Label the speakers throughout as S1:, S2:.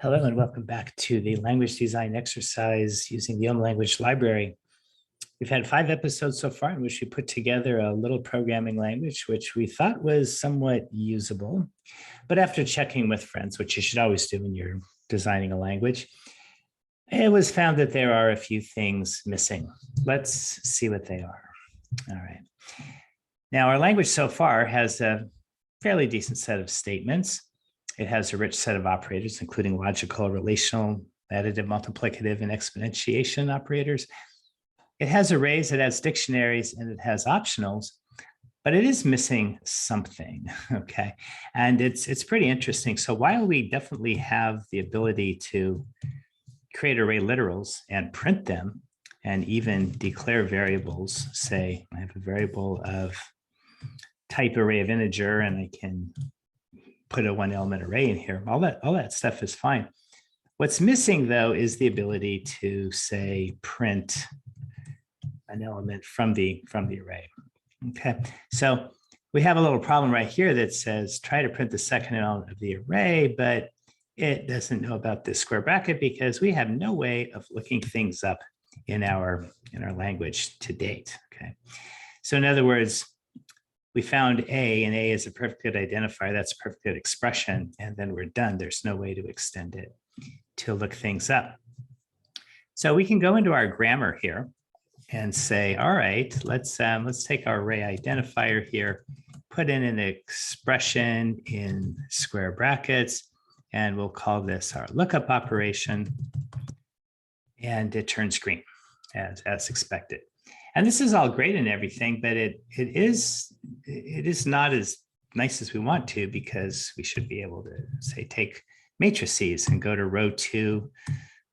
S1: Hello and welcome back to the language design exercise using the Om Language Library. We've had 5 episodes so far in which we put together a little programming language, which we thought was somewhat usable. But after checking with friends, which you should always do when you're designing a language, it was found that there are a few things missing. Let's see what they are. All right. Now, our language so far has a fairly decent set of statements. It has a rich set of operators, including logical, relational, additive, multiplicative, and exponentiation operators. It has arrays, it has dictionaries, and it has optionals, but it is missing something, okay? And it's pretty interesting. So while we definitely have the ability to create array literals and print them, and even declare variables, say I have a variable of type array of integer, and I can put a 1-element array in here. All that stuff is fine. What's missing, though, is the ability to, say, print an element from the array. Okay, so we have a little problem right here that says try to print the second element of the array, but it doesn't know about this square bracket because we have no way of looking things up in our language to date. Okay, so in other words, we found A, and A is a perfect good identifier. That's a perfect good expression. And then we're done. There's no way to extend it to look things up. So we can go into our grammar here and say, all right, let's take our array identifier here, put in an expression in square brackets, and we'll call this our lookup operation. And it turns green as expected. And this is all great and everything, but it is not as nice as we want to, because we should be able to, say, take matrices and go to row 2,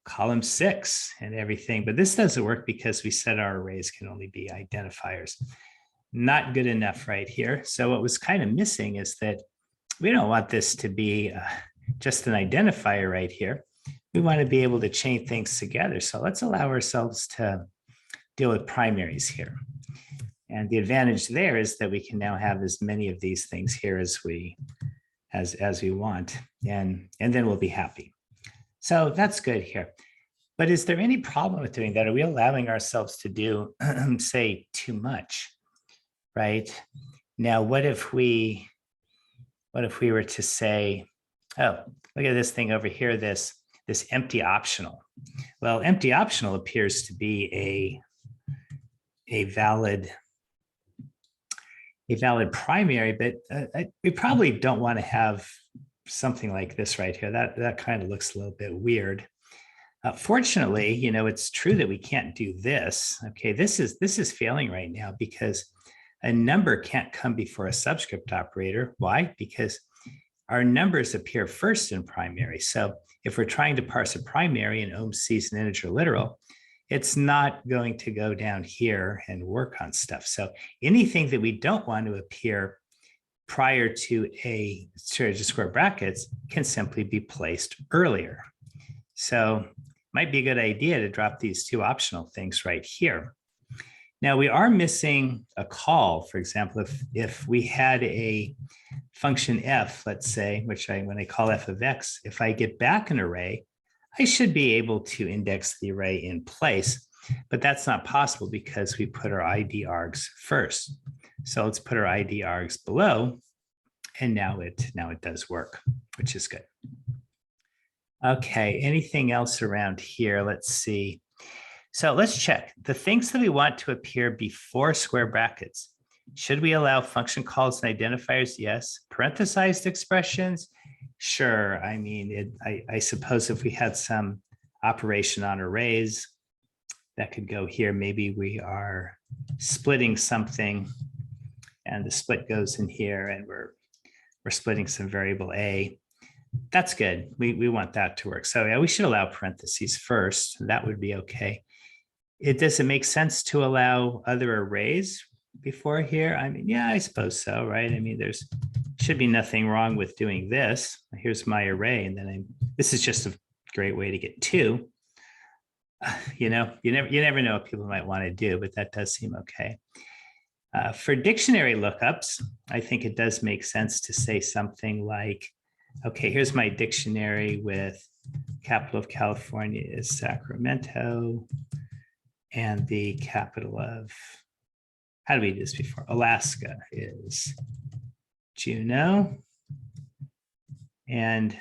S1: column 6 and everything. But this doesn't work because we said our arrays can only be identifiers. Not good enough right here. So what was kind of missing is that we don't want this to be just an identifier right here. We want to be able to chain things together. So let's allow ourselves to deal with primaries here. And the advantage there is that we can now have as many of these things here as we want, and then we'll be happy. So that's good here. But is there any problem with doing that? Are we allowing ourselves to do, say, too much, right? Now, what if we were to say, oh, look at this thing over here, this empty optional. Well, empty optional appears to be a valid primary, but we probably don't want to have something like this right here. That kind of looks a little bit weird. Fortunately, it's true that we can't do this. Okay, this is failing right now because a number can't come before a subscript operator. Why? Because our numbers appear first in primary. So if we're trying to parse a primary and Om sees an integer literal, it's not going to go down here and work on stuff. So anything that we don't want to appear prior to a series of square brackets can simply be placed earlier. So it might be a good idea to drop these 2 optional things right here. Now we are missing a call. For example, if we had a function f, let's say, when I call f of x, if I get back an array, I should be able to index the array in place, but that's not possible because we put our ID args first. So let's put our ID args below, and now it does work, which is good. Okay, anything else around here? Let's see. So let's check the things that we want to appear before square brackets. Should we allow function calls and identifiers? Yes. Parenthesized expressions? Sure. I mean, I suppose if we had some operation on arrays, that could go here. Maybe we are splitting something, and the split goes in here, and we're splitting some variable A. That's good. We want that to work. So yeah, we should allow parentheses first. That would be okay. Does it make sense to allow other arrays before here? I mean, yeah, I suppose so, right? I mean, there's should be nothing wrong with doing this. Here's my array, and then this is just a great way to get 2. You never know what people might want to do, but that does seem okay. For dictionary lookups, I think it does make sense to say something like, okay, here's my dictionary with capital of California is Sacramento, and the capital of, how did we do this before? Alaska is Juneau. And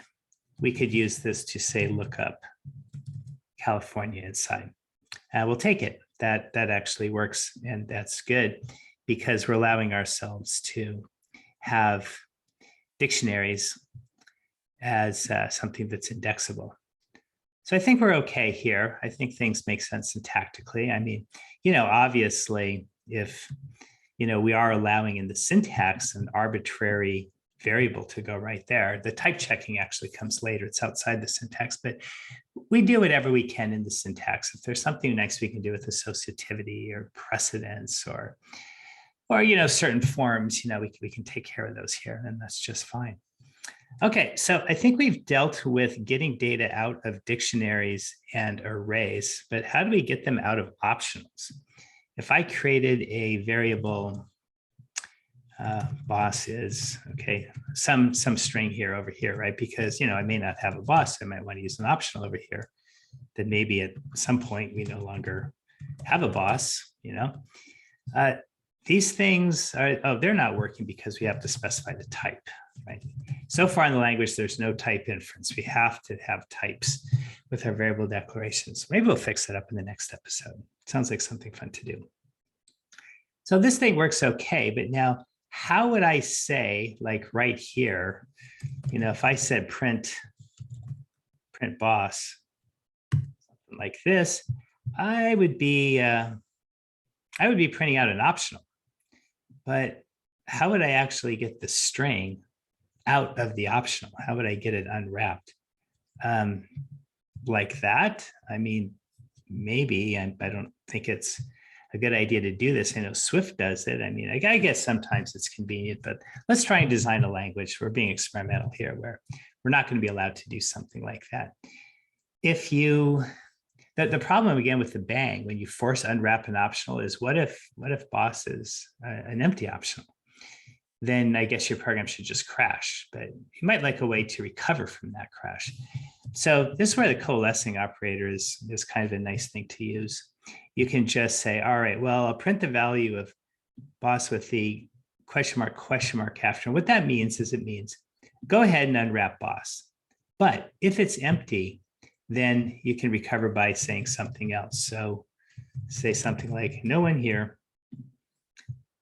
S1: we could use this to say, look up California inside. We'll take it. That actually works, and that's good because we're allowing ourselves to have dictionaries as something that's indexable. So I think we're okay here. I think things make sense syntactically. I mean, obviously, if, we are allowing in the syntax an arbitrary variable to go right there, the type checking actually comes later. It's outside the syntax, but we do whatever we can in the syntax. If there's something nice we can do with associativity or precedence or certain forms, we can take care of those here, and that's just fine. Okay, so I think we've dealt with getting data out of dictionaries and arrays, but how do we get them out of optionals? If I created a variable, boss is, okay, some string here over here, right? Because, I may not have a boss, I might want to use an optional over here. Then maybe at some point we no longer have a boss, These things are, they're not working because we have to specify the type, right? So far in the language, there's no type inference. We have to have types with our variable declarations. Maybe we'll fix that up in the next episode. Sounds like something fun to do. So this thing works okay, but now how would I say, like right here, if I said print boss, something like this, I would be printing out an optional. But how would I actually get the string out of the optional? How would I get it unwrapped? Like that? I mean, maybe, I don't think it's a good idea to do this. I know Swift does it. I mean, I guess sometimes it's convenient, but let's try and design a language. We're being experimental here where we're not going to be allowed to do something like that. If you, the problem again with the bang, when you force unwrap an optional is what if boss is an empty optional? Then I guess your program should just crash, but you might like a way to recover from that crash. So this is where the coalescing operator is kind of a nice thing to use. You can just say, all right, well, I'll print the value of boss with the question mark after. And what that means is it means go ahead and unwrap boss. But if it's empty, then you can recover by saying something else. So say something like no one here,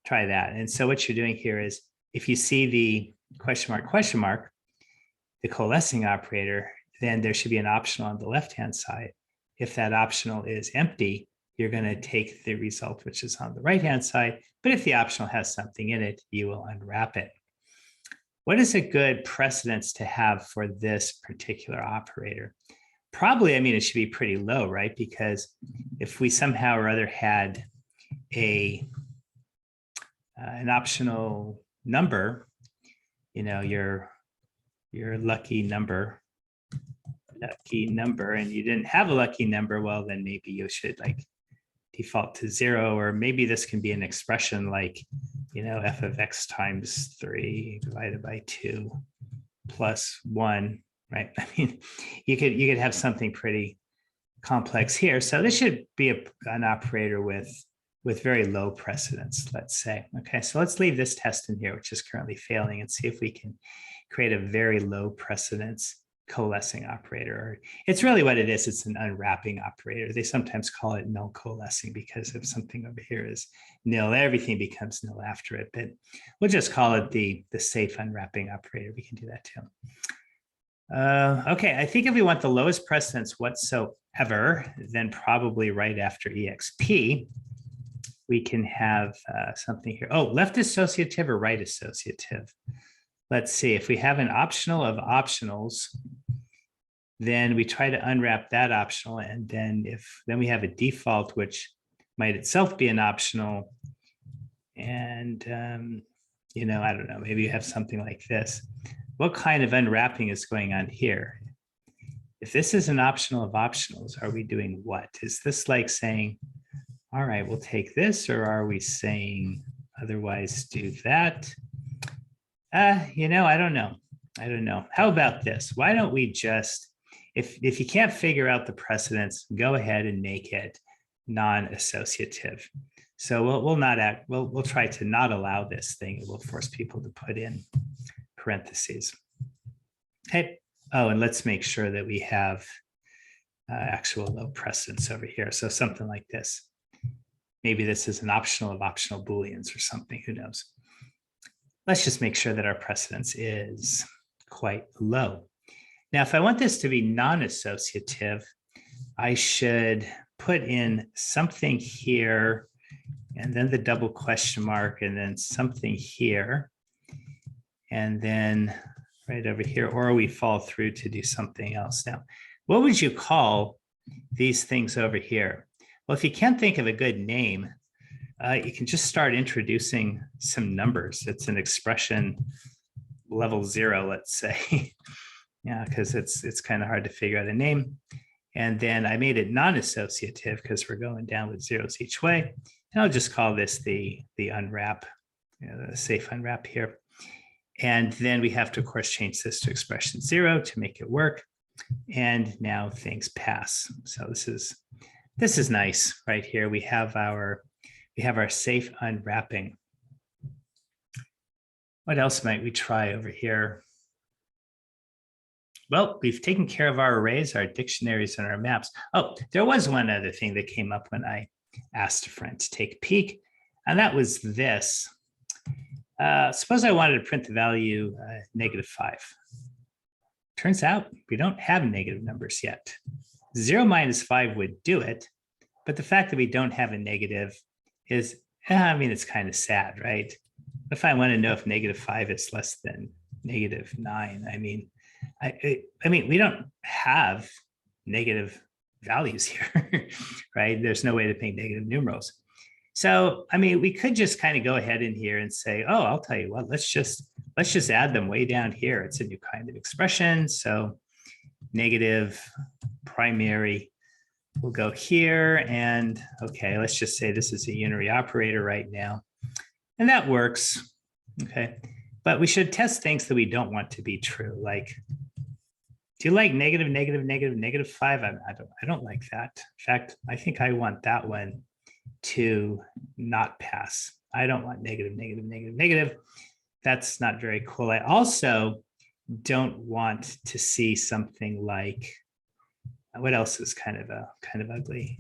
S1: try that. And so what you're doing here is if you see the question mark, the coalescing operator, then there should be an optional on the left-hand side. If that optional is empty, you're going to take the result, which is on the right-hand side. But if the optional has something in it, you will unwrap it. What is a good precedence to have for this particular operator? Probably, I mean, it should be pretty low, right? Because if we somehow or other had an optional number, your lucky number, and you didn't have a lucky number, well, then maybe you should default to 0, or maybe this can be an expression like, f of x times 3 divided by 2 plus 1, right? I mean, you could have something pretty complex here. So this should be an operator with very low precedence, let's say. Okay, so let's leave this test in here, which is currently failing, and see if we can create a very low precedence coalescing operator. It's really what it is. It's an unwrapping operator. They sometimes call it null coalescing because if something over here is nil, everything becomes nil after it. But we'll just call it the safe unwrapping operator. We can do that too. Okay, I think if we want the lowest precedence whatsoever, then probably right after exp, we can have something here. Oh, left associative or right associative? Let's see, if we have an optional of optionals, then we try to unwrap that optional. And then then we have a default, which might itself be an optional. And, I don't know, maybe you have something like this. What kind of unwrapping is going on here? If this is an optional of optionals, are we doing what? Is this like saying, all right, we'll take this, or are we saying otherwise do that? I don't know. How about this? Why don't we just if you can't figure out the precedence, go ahead and make it non-associative. So we'll try to not allow this thing. It will force people to put in parentheses. Okay. Oh, and let's make sure that we have actual low precedence over here. So something like this. Maybe this is an optional of optional Booleans or something, who knows? Let's just make sure that our precedence is quite low. Now, if I want this to be non-associative, I should put in something here, and then the double question mark, and then something here, and then right over here, or we fall through to do something else. Now, what would you call these things over here? Well, if you can't think of a good name, you can just start introducing some numbers. It's an expression level 0, let's say. Yeah, because it's kind of hard to figure out a name. And then I made it non-associative because we're going down with zeros each way. And I'll just call this the unwrap, the safe unwrap here. And then we have to, of course, change this to expression 0 to make it work. And now things pass. So this is nice right here. We have our safe unwrapping. What else might we try over here? Well, we've taken care of our arrays, our dictionaries, and our maps. Oh, there was one other thing that came up when I asked a friend to take a peek, and that was this. Suppose I wanted to print the value -5. Turns out we don't have negative numbers yet. 0 minus 5 would do it, but the fact that we don't have a negative is, I mean, it's kind of sad, right? If I want to know if -5 is less than -9, I mean, we don't have negative values here, right? There's no way to paint negative numerals. So, I mean, we could just kind of go ahead in here and say, oh, I'll tell you what, let's just add them way down here. It's a new kind of expression. So negative primary will go here. And okay, let's just say this is a unary operator right now. And that works. Okay. But we should test things that we don't want to be true. Like, do you like -5? I don't like that. In fact, I think I want that one to not pass. I don't want negative. That's not very cool. I also don't want to see something like, what else is kind of ugly?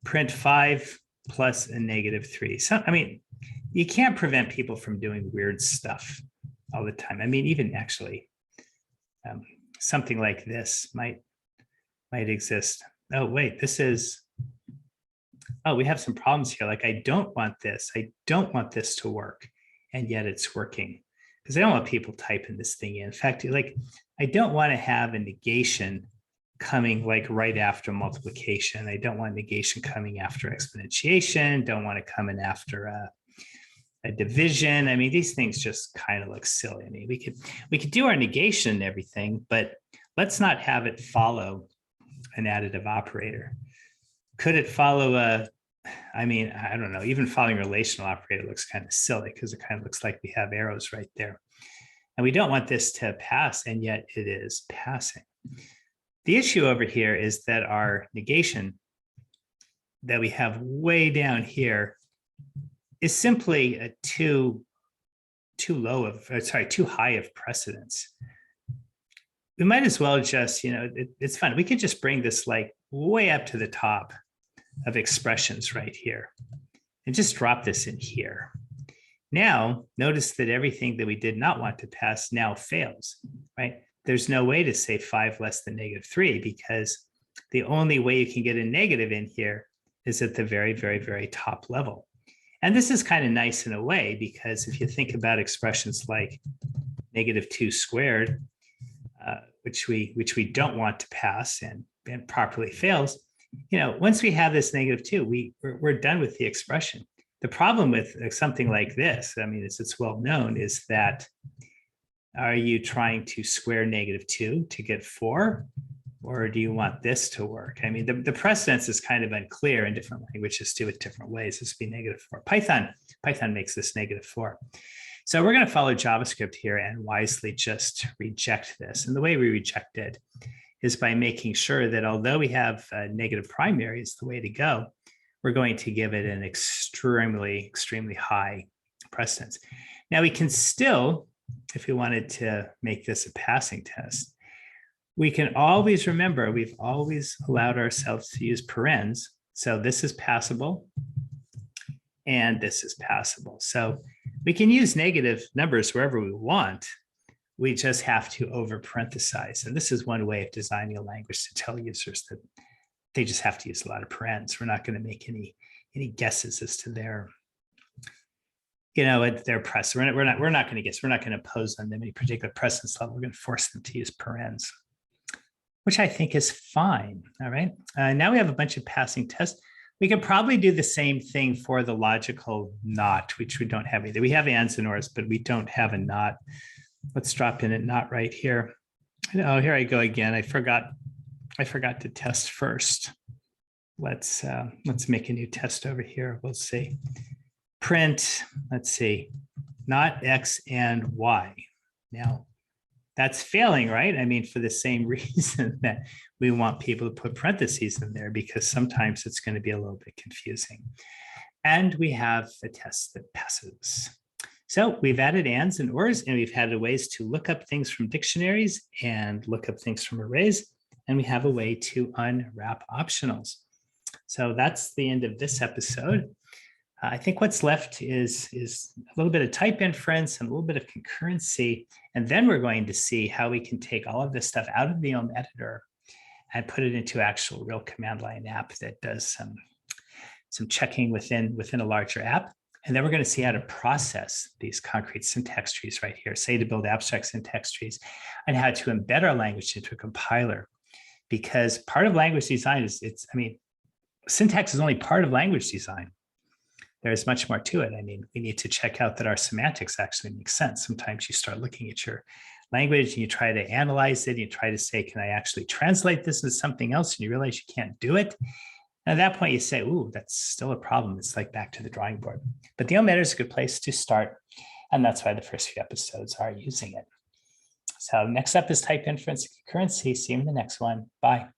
S1: Print 5 plus a -3. So, I mean, you can't prevent people from doing weird stuff all the time. I mean, even actually, something like this might exist. Oh, wait, this is, oh, we have some problems here. Like, I don't want this to work, and yet it's working, because I don't want people typing this thing in. In fact, like, I don't want to have a negation coming like right after multiplication. I don't want negation coming after exponentiation. Don't want it coming after a division. I mean, these things just kind of look silly. I mean, we could do our negation and everything, but let's not have it follow an additive operator. Could it follow I mean, I don't know, even following relational operator looks kind of silly because it kind of looks like we have arrows right there. And we don't want this to pass, and yet it is passing. The issue over here is that our negation that we have way down here is simply a too high of precedence. We might as well just, it's fun. We could just bring this like way up to the top of expressions right here and just drop this in here. Now, notice that everything that we did not want to pass now fails, right? There's no way to say 5 less than -3, because the only way you can get a negative in here is at the very, very, very top level. And this is kind of nice in a way, because if you think about expressions like -2 squared, which we don't want to pass and properly fails, once we have this -2, we're done with the expression. The problem with something like this, I mean, it's well known, is that are you trying to square -2 to get 4? Or do you want this to work? I mean, the precedence is kind of unclear, and different languages do it different ways. This would be -4. Python makes this -4. So we're going to follow JavaScript here and wisely just reject this. And the way we reject it is by making sure that although we have negative primary is the way to go, we're going to give it an extremely, extremely high precedence. Now we can still, if we wanted to make this a passing test, we can always remember we've always allowed ourselves to use parens. So this is passable and this is passable. So we can use negative numbers wherever we want. We just have to over parenthesize. And this is one way of designing a language to tell users that they just have to use a lot of parens. We're not going to make any guesses as to their, their press. We're not going to guess. We're not going to impose on them any particular precedence level. We're going to force them to use parens, which I think is fine. All right. Now we have a bunch of passing tests. We could probably do the same thing for the logical not, which we don't have either. We have ands and ors, but we don't have a not. Let's drop in a not right here. Oh, here I go again. I forgot to test first. Let's make a new test over here. We'll see. Print, let's see, not X and Y. Now, that's failing, right? I mean, for the same reason that we want people to put parentheses in there, because sometimes it's going to be a little bit confusing. And we have a test that passes. So we've added ands and ors, and we've added ways to look up things from dictionaries and look up things from arrays. And we have a way to unwrap optionals. So that's the end of this episode. I think what's left is a little bit of type inference and a little bit of concurrency. And then we're going to see how we can take all of this stuff out of the OM editor and put it into actual real command line app that does some checking within a larger app. And then we're going to see how to process these concrete syntax trees right here, say to build abstract syntax trees, and how to embed our language into a compiler. Because part of language design is, syntax is only part of language design. There's much more to it. I mean, we need to check out that our semantics actually make sense. Sometimes you start looking at your language and you try to analyze it. And you try to say, can I actually translate this as something else? And you realize you can't do it. And at that point you say, ooh, that's still a problem. It's like back to the drawing board. But the OM editor is a good place to start. And that's why the first few episodes are using it. So next up is type inference and concurrency. See you in the next one. Bye.